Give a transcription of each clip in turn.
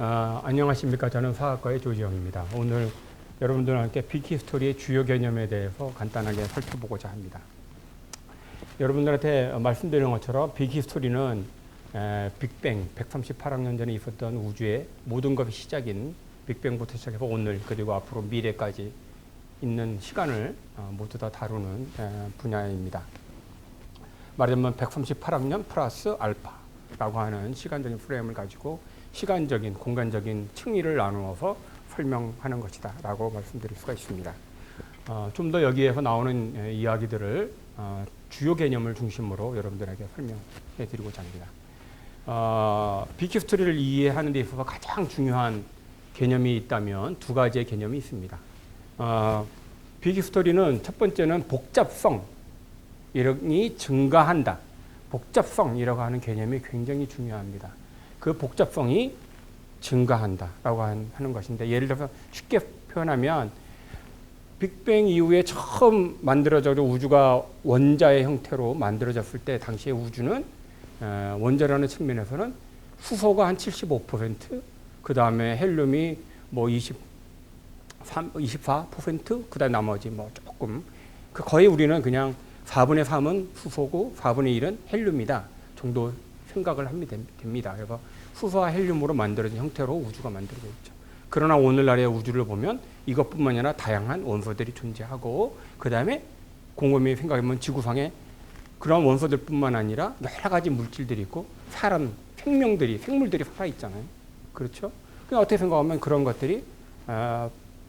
안녕하십니까. 저는 사학과의 조지영입니다. 오늘 여러분들과 함께 빅히스토리의 주요 개념에 대해서 간단하게 살펴보고자 합니다. 여러분들한테 말씀드린 것처럼 빅히스토리는 빅뱅 138억 년 전에 있었던 우주의 모든 것의 시작인 빅뱅부터 시작해서 오늘 그리고 앞으로 미래까지 있는 시간을 모두 다 다루는 분야입니다. 말하자면 138억 년 플러스 알파라고 하는 시간적인 프레임을 가지고 시간적인, 공간적인 층위를 나누어서 설명하는 것이다 라고 말씀드릴 수가 있습니다. 좀 더 여기에서 나오는 이야기들을 주요 개념을 중심으로 여러분들에게 설명해 드리고자 합니다. 빅히스토리를 이해하는 데 있어서 가장 중요한 개념이 있다면 두 가지의 개념이 있습니다. 빅히스토리는 첫 번째는 복잡성이 증가한다. 복잡성이라고 하는 개념이 굉장히 중요합니다. 그 복잡성이 증가한다라고 하는 것인데, 예를 들어서 쉽게 표현하면 빅뱅 이후에 처음 만들어져 우주가 원자의 형태로 만들어졌을 때 당시의 우주는 원자라는 측면에서는 수소가 한 75%, 그 다음에 헬륨이 뭐 24%, 그 다음에 나머지 뭐 조금, 거의 우리는 그냥 4분의 3은 수소고 4분의 1은 헬륨이다 정도 생각을 하면 됩니다. 그래서 수소와 헬륨으로 만들어진 형태로 우주가 만들어져 있죠. 그러나 오늘날의 우주를 보면 이것뿐만 아니라 다양한 원소들이 존재하고, 그 다음에 곰곰이 생각해보면 지구상에 그런 원소들뿐만 아니라 여러 가지 물질들이 있고 생물들이 살아있잖아요. 그렇죠? 어떻게 생각하면 그런 것들이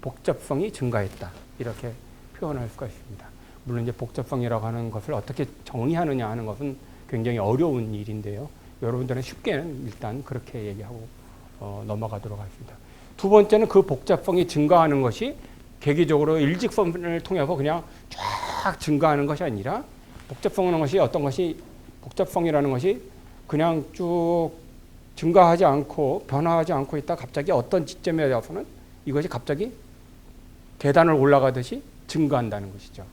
복잡성이 증가했다, 이렇게 표현할 수가 있습니다. 물론 이제 복잡성이라고 하는 것을 어떻게 정의하느냐 하는 것은 굉장히 어려운 일인데요. 여러분들은 쉽게는 일단 그렇게 얘기하고 넘어가도록 하겠습니다. 두 번째는 그 복잡성이 증가하는 것이 계기적으로 일직선을 통해서 그냥 쫙 증가하는 것이 아니라, 복잡성이라는 것이 그냥 쭉 증가하지 않고 변화하지 않고 있다 갑자기 어떤 지점에 대해서는 이것이 갑자기 계단을 올라가듯이 증가한다는 것이죠.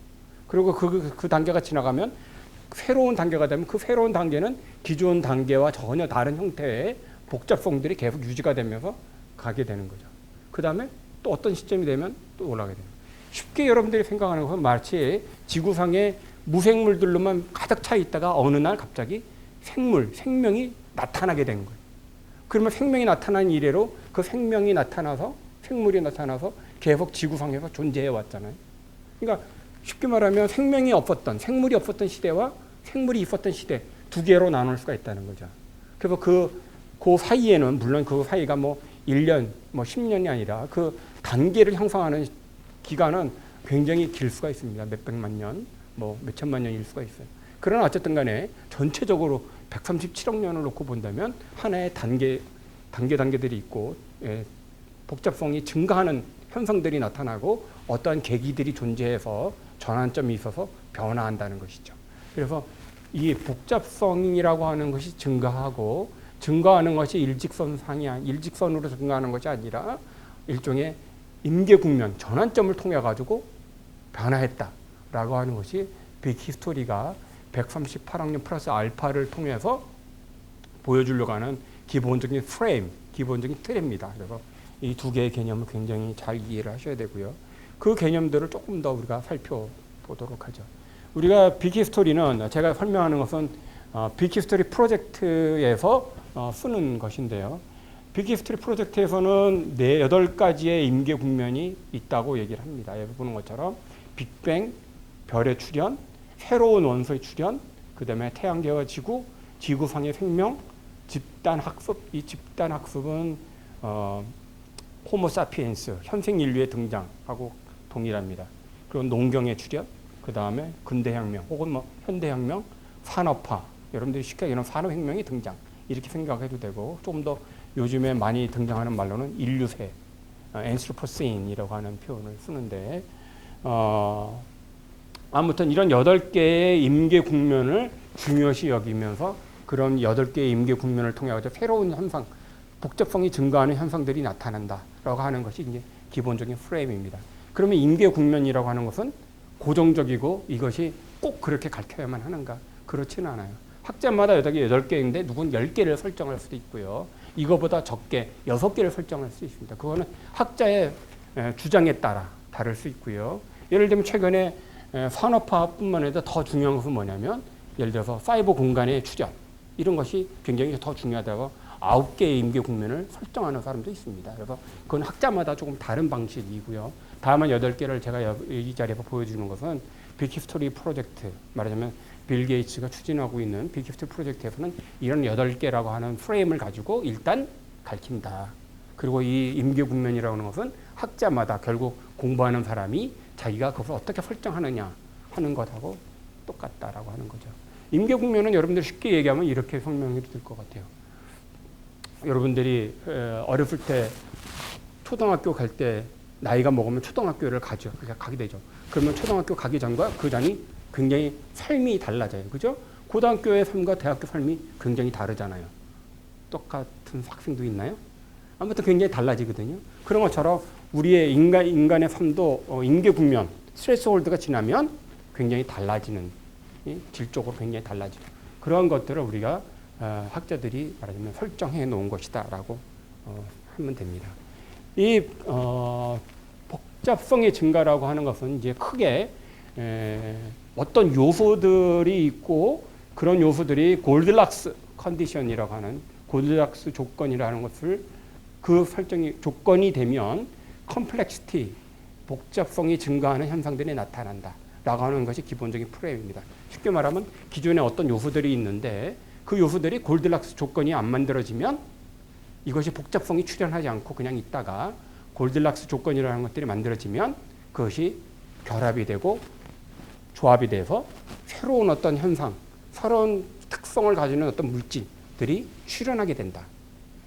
그리고 그 단계가 지나가면 새로운 단계가 되면 그 새로운 단계는 기존 단계와 전혀 다른 형태의 복잡성들이 계속 유지가 되면서 가게 되는 거죠. 그 다음에 또 어떤 시점이 되면 또 올라가게 돼요. 쉽게 여러분들이 생각하는 것은 마치 지구상의 무생물들로만 가득 차 있다가 어느 날 갑자기 생명이 나타나게 되는 거예요. 그러면 생명이 나타난 이래로 그 생물이 나타나서 계속 지구상에서 존재해 왔잖아요. 그러니까 쉽게 말하면 생물이 없었던 시대와 생물이 있었던 시대, 두 개로 나눌 수가 있다는 거죠. 그래서 그 사이에는, 물론 그 사이가 뭐 1년, 뭐 10년이 아니라 그 단계를 형성하는 기간은 굉장히 길 수가 있습니다. 몇백만 년, 뭐 몇천만 년일 수가 있어요. 그러나 어쨌든 간에 전체적으로 137억 년을 놓고 본다면 하나의 단계들이 있고, 복잡성이 증가하는 현상들이 나타나고 어떠한 계기들이 존재해서 전환점이 있어서 변화한다는 것이죠. 그래서 이 복잡성이라고 하는 것이 증가하는 것이 일직선으로 증가하는 것이 아니라 일종의 임계국면, 전환점을 통해 가지고 변화했다라고 하는 것이 빅히스토리가 138억 년 플러스 알파를 통해서 보여주려고 하는 기본적인 틀입니다. 그래서 이 두 개의 개념을 굉장히 잘 이해를 하셔야 되고요. 그 개념들을 조금 더 우리가 살펴보도록 하죠. 우리가 빅히스토리는, 제가 설명하는 것은 빅히스토리 프로젝트에서 쓰는 것인데요. 빅히스토리 프로젝트에서는 8가지의 임계 국면이 있다고 얘기를 합니다. 여기 보는 것처럼 빅뱅, 별의 출현, 새로운 원소의 출현, 그 다음에 태양계와 지구상의 생명, 집단 학습. 이 집단 학습은 호모사피엔스, 현생 인류의 등장하고 동일합니다. 그리고 농경의 출현, 그 다음에 근대혁명 혹은 뭐 현대혁명, 산업화, 여러분들이 쉽게 얘기하는 산업혁명이 등장, 이렇게 생각해도 되고, 조금 더 요즘에 많이 등장하는 말로는 인류세, 엔스로포세인이라고 하는 표현을 쓰는데, 아무튼 이런 8개의 임계 국면을 중요시 여기면서 그런 8개의 임계 국면을 통해 가지고 새로운 현상, 복잡성이 증가하는 현상들이 나타난다라고 하는 것이 이제 기본적인 프레임입니다. 그러면 임계 국면이라고 하는 것은 고정적이고 이것이 꼭 그렇게 가르쳐야만 하는가? 그렇지는 않아요. 학자마다 8개인데 누군 10개를 설정할 수도 있고요. 이거보다 적게 6개를 설정할 수 있습니다. 그거는 학자의 주장에 따라 다를 수 있고요. 예를 들면 최근에 산업화뿐만 아니라 더 중요한 것은 뭐냐면 예를 들어서 사이버 공간의 출현 이런 것이 굉장히 더 중요하다고 9개의 임계 국면을 설정하는 사람도 있습니다. 그래서 그건 학자마다 조금 다른 방식이고요. 다만 8개를 제가 이 자리에서 보여주는 것은 빅히스토리 프로젝트, 말하자면 빌 게이츠가 추진하고 있는 빅히스토리 프로젝트에서는 이런 8개라고 하는 프레임을 가지고 일단 가르친다. 그리고 이 임계 국면이라고 하는 것은 학자마다 결국 공부하는 사람이 자기가 그것을 어떻게 설정하느냐 하는 것하고 똑같다라고 하는 거죠. 임계 국면은 여러분들 쉽게 얘기하면 이렇게 설명해 드릴 것 같아요. 여러분들이 어렸을 때 초등학교 갈 때 나이가 먹으면 초등학교를 가게 되죠. 그러면 초등학교 가기 전과 그 전이 굉장히 삶이 달라져요. 그죠? 고등학교의 삶과 대학교 삶이 굉장히 다르잖아요. 똑같은 학생도 있나요? 아무튼 굉장히 달라지거든요. 그런 것처럼 우리의 인간의 삶도 임계 국면, 스트레스 홀드가 지나면 굉장히 달라지는, 질적으로 굉장히 달라지죠. 그런 것들을 우리가 학자들이 말하자면 설정해 놓은 것이다라고 하면 됩니다. 이 복잡성의 증가라고 하는 것은 이제 크게 어떤 요소들이 있고 그런 요소들이 골드락스 컨디션이라고 하는 골드락스 조건이라는 것을 그 설정이 조건이 되면 컴플렉시티 복잡성이 증가하는 현상들이 나타난다 라고 하는 것이 기본적인 프레임입니다. 쉽게 말하면 기존에 어떤 요소들이 있는데 그 요소들이 골드락스 조건이 안 만들어지면 이것이 복잡성이 출현하지 않고 그냥 있다가 골드락스 조건이라는 것들이 만들어지면 그것이 결합이 되고 조합이 돼서 새로운 어떤 현상, 새로운 특성을 가지는 어떤 물질들이 출현하게 된다.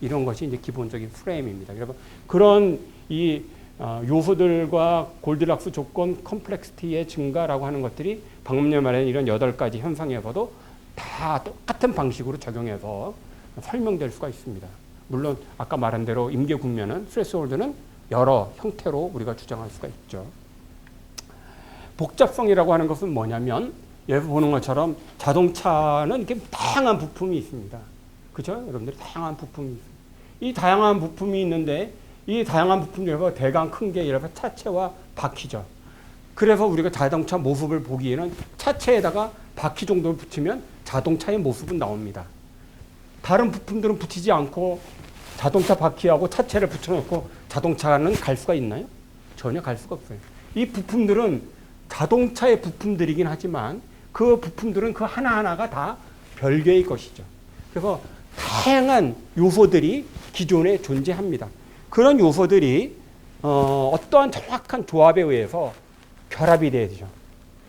이런 것이 이제 기본적인 프레임입니다. 그래서 그런 이 요소들과 골드락스 조건 컴플렉시티의 증가라고 하는 것들이 방금 전에 말한 이런 8가지 현상에서도 다 똑같은 방식으로 적용해서 설명될 수가 있습니다. 물론 아까 말한 대로 임계 국면은 스트레스홀드는 여러 형태로 우리가 주장할 수가 있죠. 복잡성이라고 하는 것은 뭐냐면 여기서 보는 것처럼 자동차는 이렇게 다양한 부품이 있습니다. 그렇죠? 여러분들 다양한 부품이 있습니다. 이 다양한 부품이 있는데 이 다양한 부품 중에서 대강 큰 게 이렇게 차체와 바퀴죠. 그래서 우리가 자동차 모습을 보기에는 차체에다가 바퀴 정도를 붙이면 자동차의 모습은 나옵니다. 다른 부품들은 붙이지 않고 자동차 바퀴하고 차체를 붙여놓고 자동차는 갈 수가 있나요? 전혀 갈 수가 없어요. 이 부품들은 자동차의 부품들이긴 하지만 그 부품들은 그 하나하나가 다 별개의 것이죠. 그래서 다양한 요소들이 기존에 존재합니다. 그런 요소들이 어떠한 정확한 조합에 의해서 결합이 되죠.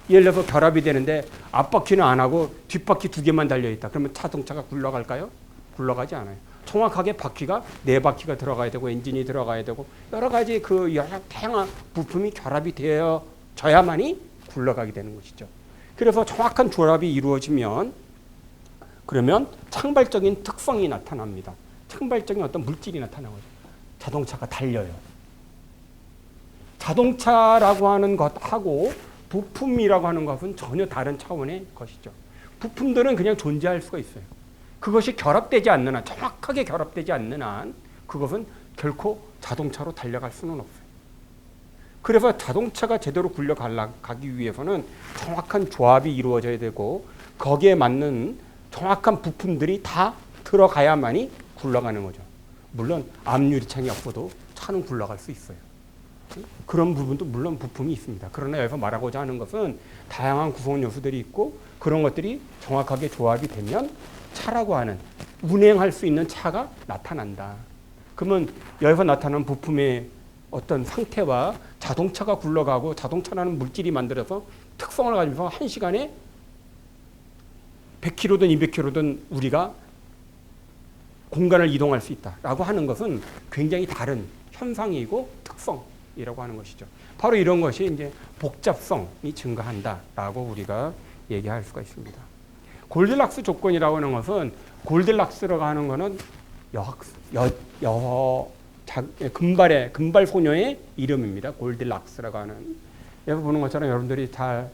예를 들어서 결합이 되는데 앞바퀴는 안 하고 뒷바퀴 2개만 달려있다. 그러면 자동차가 굴러갈까요? 굴러가지 않아요. 정확하게 바퀴가 4바퀴가 들어가야 되고 엔진이 들어가야 되고 여러 가지 그 여러 다양한 부품이 결합이 되어져야만이 굴러가게 되는 것이죠. 그래서 정확한 조합이 이루어지면 그러면 창발적인 특성이 나타납니다. 창발적인 어떤 물질이 나타나거든요. 자동차가 달려요. 자동차라고 하는 것하고 부품이라고 하는 것은 전혀 다른 차원의 것이죠. 부품들은 그냥 존재할 수가 있어요. 그것이 결합되지 않는 한, 정확하게 결합되지 않는 한 그것은 결코 자동차로 달려갈 수는 없어요. 그래서 자동차가 제대로 굴러가기 위해서는 정확한 조합이 이루어져야 되고 거기에 맞는 정확한 부품들이 다 들어가야만이 굴러가는 거죠. 물론 앞유리창이 없어도 차는 굴러갈 수 있어요. 그런 부분도 물론 부품이 있습니다. 그러나 여기서 말하고자 하는 것은 다양한 구성 요소들이 있고 그런 것들이 정확하게 조합이 되면 차라고 하는 운행할 수 있는 차가 나타난다. 그러면 여기서 나타나는 부품의 어떤 상태와 자동차가 굴러가고 자동차라는 물질이 만들어서 특성을 가지고 1시간에 100km든 200km든 우리가 공간을 이동할 수 있다라고 하는 것은 굉장히 다른 현상이고 특성이라고 하는 것이죠. 바로 이런 것이 이제 복잡성이 증가한다라고 우리가 얘기할 수가 있습니다. 골드락스 조건이라고 하는 것은 골드락스라고 하는 것은 금발 소녀의 이름입니다. 골드락스라고 하는. 여기 보는 것처럼 여러분들이 잘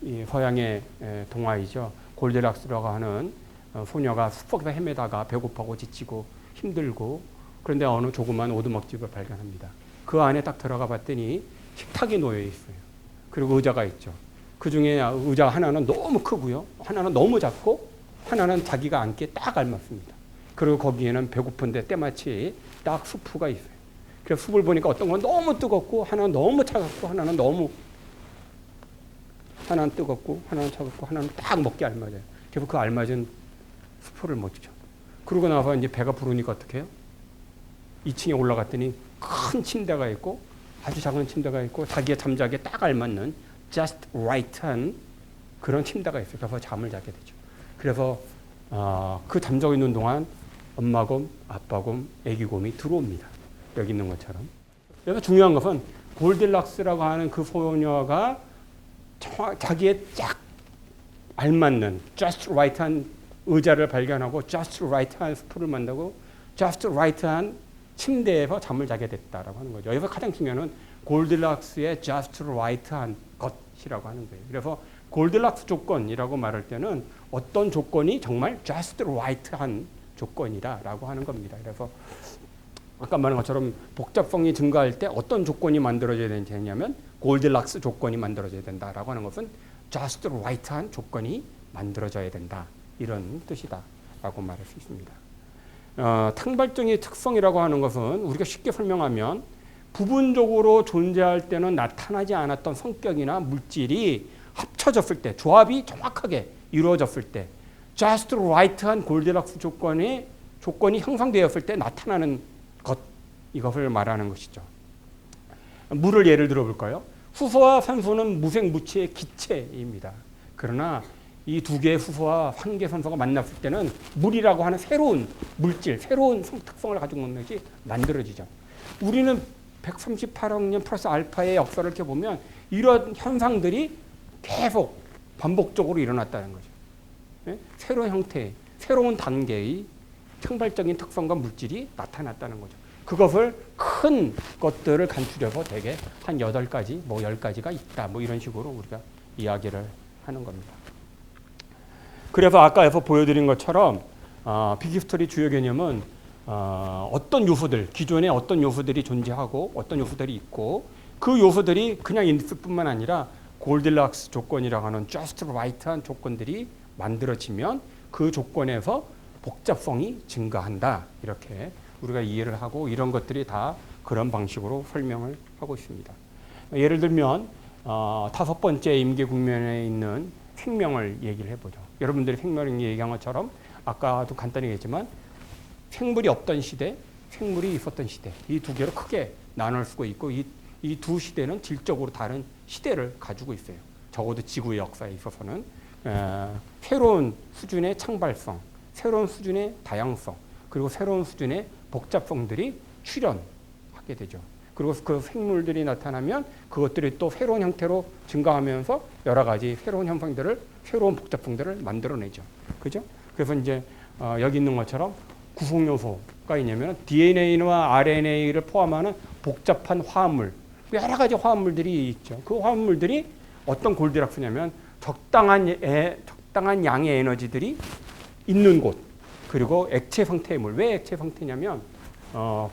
이 서양의 동화이죠. 골드락스라고 하는 소녀가 숲속에서 헤매다가 배고파고 지치고 힘들고 그런데 어느 조그만 오두막집을 발견합니다. 그 안에 딱 들어가 봤더니 식탁이 놓여 있어요. 그리고 의자가 있죠. 그 중에 의자 하나는 너무 크고요. 하나는 너무 작고 하나는 자기가 앉기에 딱 알맞습니다. 그리고 거기에는 배고픈데 때마치 딱 수프가 있어요. 그래서 숲을 보니까 어떤 건 너무 뜨겁고 하나는 너무 차갑고 하나는 뜨겁고 하나는 차갑고 하나는 딱 먹기 알맞아요. 그래서 그 알맞은 수프를 먹죠. 그러고 나서 이제 배가 부르니까 어떻게 해요? 2층에 올라갔더니 큰 침대가 있고 아주 작은 침대가 있고 자기가 잠자기에 딱 알맞는 just right한 그런 침대가 있어요. 그래서 잠을 자게 되죠. 그래서 그 잠자고 있는 동안 엄마곰, 아빠곰, 애기곰이 들어옵니다. 여기 있는 것처럼. 그래서 중요한 것은 골딜락스라고 하는 그 소녀가 자기의 딱 알맞는 just right한 의자를 발견하고 just right한 수프를 만들고 just right한 침대에서 잠을 자게 됐다라고 하는 거죠. 여기서 가장 중요한 건 골딜락스의 just right한 것이라고 하는 거예요. 그래서 골딜락스 조건이라고 말할 때는 어떤 조건이 정말 just right한 조건이다라고 하는 겁니다. 그래서 아까 말한 것처럼 복잡성이 증가할 때 어떤 조건이 만들어져야 되냐면 골딜락스 조건이 만들어져야 된다라고 하는 것은 just right한 조건이 만들어져야 된다. 이런 뜻이다라고 말할 수 있습니다. 탕발증의 특성이라고 하는 것은 우리가 쉽게 설명하면 부분적으로 존재할 때는 나타나지 않았던 성격이나 물질이 합쳐졌을 때, 조합이 정확하게 이루어졌을 때 just right한 골디락스 조건이 형성되었을 때 나타나는 것, 이것을 말하는 것이죠. 물을 예를 들어 볼까요? 수소와 산소는 무색무취의 기체입니다. 그러나 이 두 개의 수소와 한 개의 산소가 만났을 때는 물이라고 하는 새로운 물질, 새로운 특성을 가지고 있는 것이 만들어지죠. 우리는 138억 년 플러스 알파의 역사를 이렇게 보면 이런 현상들이 계속 반복적으로 일어났다는 거죠. 네? 새로운 형태, 새로운 단계의 탕발적인 특성과 물질이 나타났다는 거죠. 그것을 큰 것들을 간추려서 대개 한 8가지, 뭐 10가지가 있다. 뭐 이런 식으로 우리가 이야기를 하는 겁니다. 그래서 아까에서 보여드린 것처럼 빅히스토리 주요 개념은 어떤 요소들, 기존에 어떤 요소들이 존재하고 어떤 요소들이 있고 그 요소들이 그냥 있을 뿐만 아니라 골딜락스 조건이라고 하는 just right한 조건들이 만들어지면 그 조건에서 복잡성이 증가한다. 이렇게 우리가 이해를 하고 이런 것들이 다 그런 방식으로 설명을 하고 있습니다. 예를 들면 5번째 임계 국면에 있는 생명을 얘기를 해보죠. 여러분들이 생명을 얘기한 것처럼 아까도 간단히 얘기했지만 생물이 없던 시대, 생물이 있었던 시대 이 두 개로 크게 나눌 수가 있고 이 두 시대는 질적으로 다른 시대를 가지고 있어요. 적어도 지구의 역사에 있어서는 새로운 수준의 창발성, 새로운 수준의 다양성, 그리고 새로운 수준의 복잡성들이 출현하게 되죠. 그리고 그 생물들이 나타나면 그것들이 또 새로운 형태로 증가하면서 여러 가지 새로운 형상들을, 새로운 복잡성들을 만들어내죠. 그죠? 그래서 이제 여기 있는 것처럼 구성 요소가 있냐면 DNA와 RNA를 포함하는 복잡한 화합물, 여러 가지 화합물들이 있죠. 그 화합물들이 어떤 골디락스냐면 적당한 양의 에너지들이 있는 곳, 그리고 액체 상태의 물. 왜 액체 상태냐면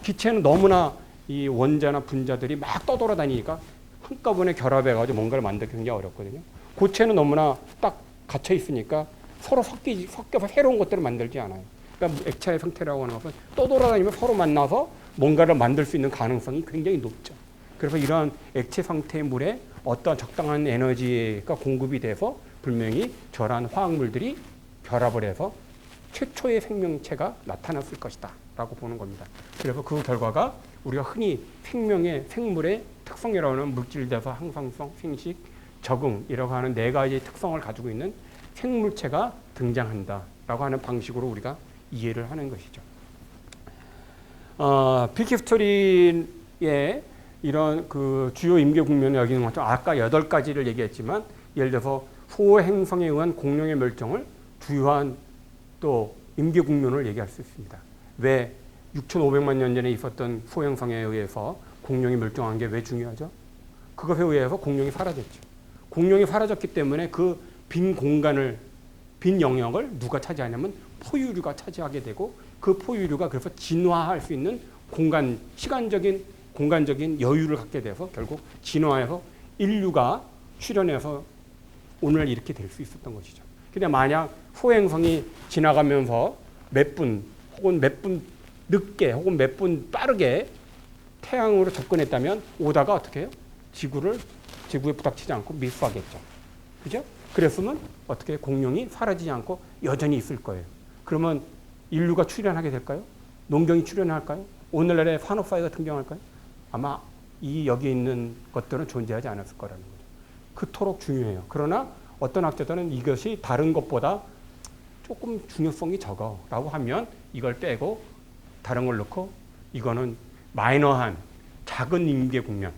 기체는 너무나 이 원자나 분자들이 막 떠돌아다니니까 한꺼번에 결합해가지고 뭔가를 만들기 굉장히 어렵거든요. 고체는 너무나 딱 갇혀 있으니까 서로 섞여서 새로운 것들을 만들지 않아요. 그러니까 액체의 상태라고 하는 것은 떠돌아다니면 서로 만나서 뭔가를 만들 수 있는 가능성이 굉장히 높죠. 그래서 이런 액체 상태의 물에 어떤 적당한 에너지가 공급이 돼서 분명히 저러한 화학물들이 결합을 해서 최초의 생명체가 나타났을 것이다 라고 보는 겁니다. 그래서 그 결과가 우리가 흔히 생물의 특성이라고 하는 물질대사 항상성, 생식, 적응이라고 하는 4가지 특성을 가지고 있는 생물체가 등장한다 라고 하는 방식으로 우리가 이해를 하는 것이죠. 빅히스토리의 이런 그 주요 임계 국면에 여기 있는 것처럼 아까 8가지를 얘기했지만 예를 들어서 소행성에 의한 공룡의 멸종을 주요한 또 임계 국면을 얘기할 수 있습니다. 왜 6,500만 년 전에 있었던 소행성에 의해서 공룡이 멸종한 게 왜 중요하죠? 그것에 의해서 공룡이 사라졌죠. 공룡이 사라졌기 때문에 그 빈 공간을, 빈 영역을 누가 차지하냐면 포유류가 차지하게 되고 그 포유류가 그래서 진화할 수 있는 시간적인 공간적인 여유를 갖게 돼서 결국 진화해서 인류가 출현해서 오늘 이렇게 될 수 있었던 것이죠. 근데 만약 소행성이 지나가면서 몇 분 혹은 몇 분 늦게 혹은 몇 분 빠르게 태양으로 접근했다면 오다가 어떻게 해요? 지구에 부닥치지 않고 밀수하겠죠. 그죠? 그랬으면 어떻게 공룡이 사라지지 않고 여전히 있을 거예요. 그러면 인류가 출현하게 될까요? 농경이 출현할까요? 오늘날의 산업사회가 등장할까요? 아마 여기 있는 것들은 존재하지 않았을 거라는 거죠. 그토록 중요해요. 그러나 어떤 학자들은 이것이 다른 것보다 조금 중요성이 적어라고 하면 이걸 빼고 다른 걸 넣고 이거는 마이너한 작은 임계 국면으로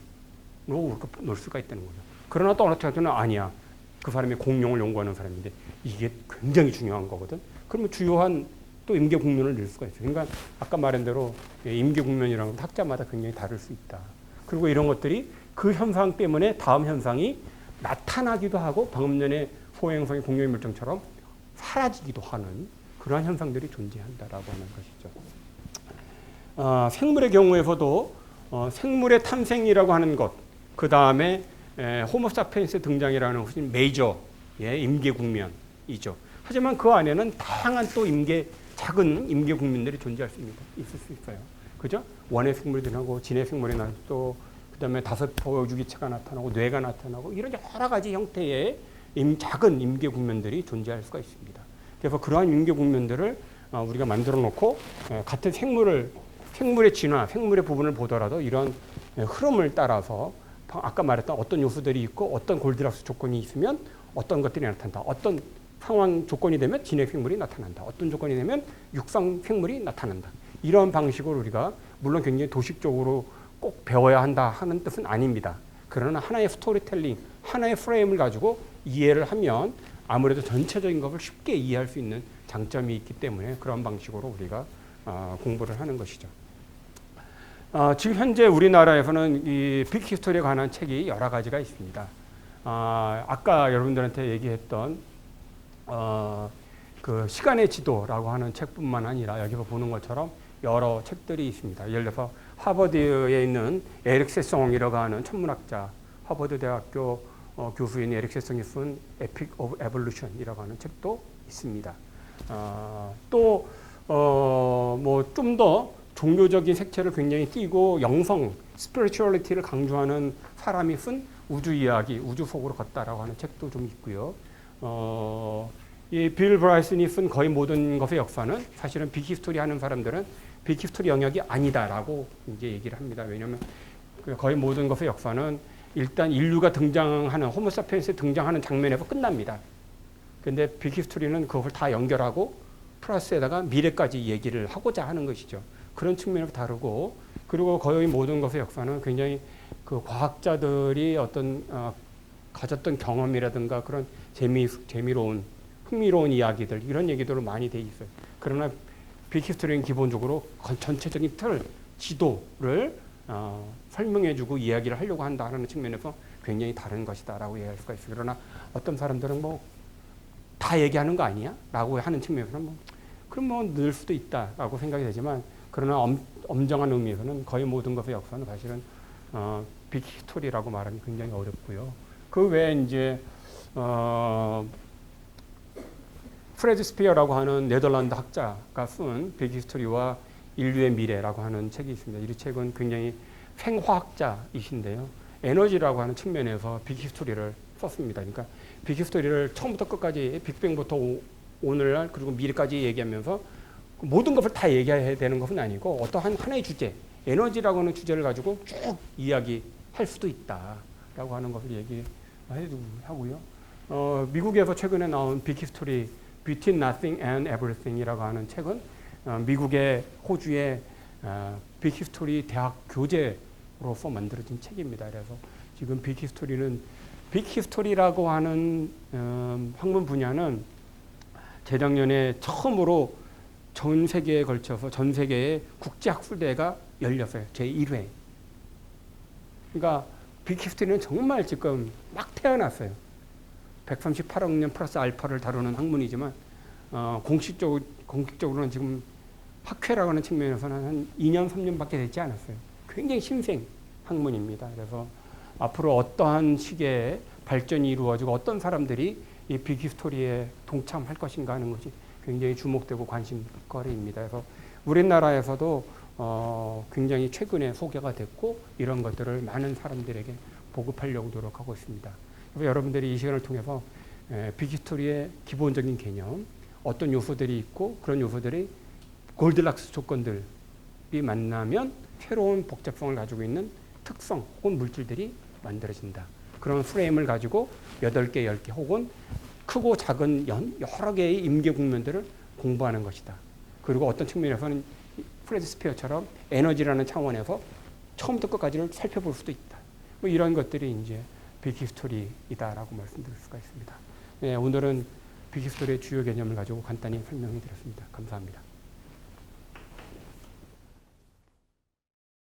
놓을 수가 있다는 거죠. 그러나 또 어느 학자들은 아니야. 그 사람이 공룡을 연구하는 사람인데 이게 굉장히 중요한 거거든. 그러면 주요한 또 임계 국면을 넣을 수가 있어요. 그러니까 아까 말한 대로 임계 국면이라는 건 학자마다 굉장히 다를 수 있다. 그리고 이런 것들이 그 현상 때문에 다음 현상이 나타나기도 하고 방금 전에 소행성의 공룡의 물정처럼 사라지기도 하는 그러한 현상들이 존재한다라고 하는 것이죠. 생물의 경우에서도 생물의 탄생이라고 하는 것, 그 다음에 호모사피엔스 등장이라는 것이 메이저 임계 국면이죠. 하지만 그 안에는 다양한 또 작은 임계 국면들이 존재할 수 있을 수 있어요. 그죠? 원의 생물들하고 진의 생물이 나고 그다음에 다세포 유기체가 나타나고 뇌가 나타나고 이런 여러 가지 형태의 작은 임계 국면들이 존재할 수가 있습니다. 그래서 그러한 임계 국면들을 우리가 만들어 놓고 같은 생물의 진화, 생물의 부분을 보더라도 이런 흐름을 따라서 아까 말했던 어떤 요소들이 있고 어떤 골드락스 조건이 있으면 어떤 것들이 나타난다. 어떤 상황 조건이 되면 진핵 생물이 나타난다. 어떤 조건이 되면 육상 생물이 나타난다. 이런 방식으로 우리가 물론 굉장히 도식적으로 꼭 배워야 한다 하는 뜻은 아닙니다. 그러나 하나의 스토리텔링, 하나의 프레임을 가지고 이해를 하면 아무래도 전체적인 것을 쉽게 이해할 수 있는 장점이 있기 때문에 그런 방식으로 우리가 공부를 하는 것이죠. 지금 현재 우리나라에서는 이 빅히스토리에 관한 책이 여러 가지가 있습니다. 아까 여러분들한테 얘기했던 그 시간의 지도라고 하는 책뿐만 아니라 여기서 보는 것처럼 여러 책들이 있습니다. 예를 들어서 하버드에 있는 에릭 세송이라고 하는 천문학자, 하버드 대학교 교수인 에릭 세송이 쓴 에픽 오브 에볼루션이라고 하는 책도 있습니다. 또 뭐 좀 더 종교적인 색채를 굉장히 띠고 영성, 스피리추얼리티를 강조하는 사람이 쓴 우주 이야기, 우주 속으로 걷다라고 하는 책도 좀 있고요. 이 빌 브라이슨이 쓴 거의 모든 것의 역사는 사실은 빅히스토리 하는 사람들은 빅히스토리 영역이 아니다라고 이제 얘기를 합니다. 왜냐하면 거의 모든 것의 역사는 일단 인류가 등장하는 호모사피엔스 등장하는 장면에서 끝납니다. 근데 빅히스토리는 그걸 다 연결하고 플러스에다가 미래까지 얘기를 하고자 하는 것이죠. 그런 측면에서 다르고 그리고 거의 모든 것의 역사는 굉장히 그 과학자들이 어떤 가졌던 경험이라든가 그런 재미로운 흥미로운 이야기들 이런 얘기들로 많이 돼 있어요. 그러나 빅히스토리는 기본적으로 전체적인 틀, 지도를 설명해주고 이야기를 하려고 한다는 측면에서 굉장히 다른 것이다라고 얘기할 수가 있어요. 그러나 어떤 사람들은 뭐 다 얘기하는 거 아니야? 라고 하는 측면에서는 그럼 뭐 늘 수도 있다라고 생각이 되지만 그러나 엄정한 의미에서는 거의 모든 것의 역사는 사실은 빅히스토리라고 말하기 굉장히 어렵고요. 그 외에 이제 프레드 스피어라고 하는 네덜란드 학자가 쓴 빅히스토리와 인류의 미래라고 하는 책이 있습니다. 이 책은 굉장히 생화학자이신데요. 에너지라고 하는 측면에서 빅히스토리를 썼습니다. 그러니까 빅히스토리를 처음부터 끝까지 빅뱅부터 오늘날 그리고 미래까지 얘기하면서 모든 것을 다 얘기해야 되는 것은 아니고 어떠한 하나의 주제, 에너지라고 하는 주제를 가지고 쭉 이야기할 수도 있다라고 하는 것을 얘기하고요. 미국에서 최근에 나온 빅히스토리 Between Nothing and Everything이라고 하는 책은 미국의 호주의 빅히스토리 대학 교재로서 만들어진 책입니다. 그래서 지금 빅히스토리라고 하는 학문 분야는 재작년에 처음으로 전 세계에 걸쳐서 전 세계의 국제학술대회가 열렸어요. 제1회. 그러니까 빅히스토리는 정말 지금 막 태어났어요. 138억 년 플러스 알파를 다루는 학문이지만 공식적으로는 지금 학회라고 하는 측면에서는 한 2년, 3년밖에 되지 않았어요. 굉장히 신생 학문입니다. 그래서 앞으로 어떠한 식의 발전이 이루어지고 어떤 사람들이 이 빅히스토리에 동참할 것인가 하는 것이 굉장히 주목되고 관심거리입니다. 그래서 우리나라에서도 굉장히 최근에 소개가 됐고 이런 것들을 많은 사람들에게 보급하려고 노력하고 있습니다. 그래서 여러분들이 이 시간을 통해서 빅히스토리의 기본적인 개념, 어떤 요소들이 있고 그런 요소들이 골드락스 조건들이 만나면 새로운 복잡성을 가지고 있는 특성 혹은 물질들이 만들어진다. 그런 프레임을 가지고 8개, 10개 혹은 크고 작은 여러 개의 임계 국면들을 공부하는 것이다. 그리고 어떤 측면에서는 프레드 스피어처럼 에너지라는 차원에서 처음부터 끝까지를 살펴볼 수도 있다. 뭐 이런 것들이 이제 빅히스토리이다라고 말씀드릴 수가 있습니다. 네, 오늘은 빅히스토리의 주요 개념을 가지고 간단히 설명해 드렸습니다. 감사합니다.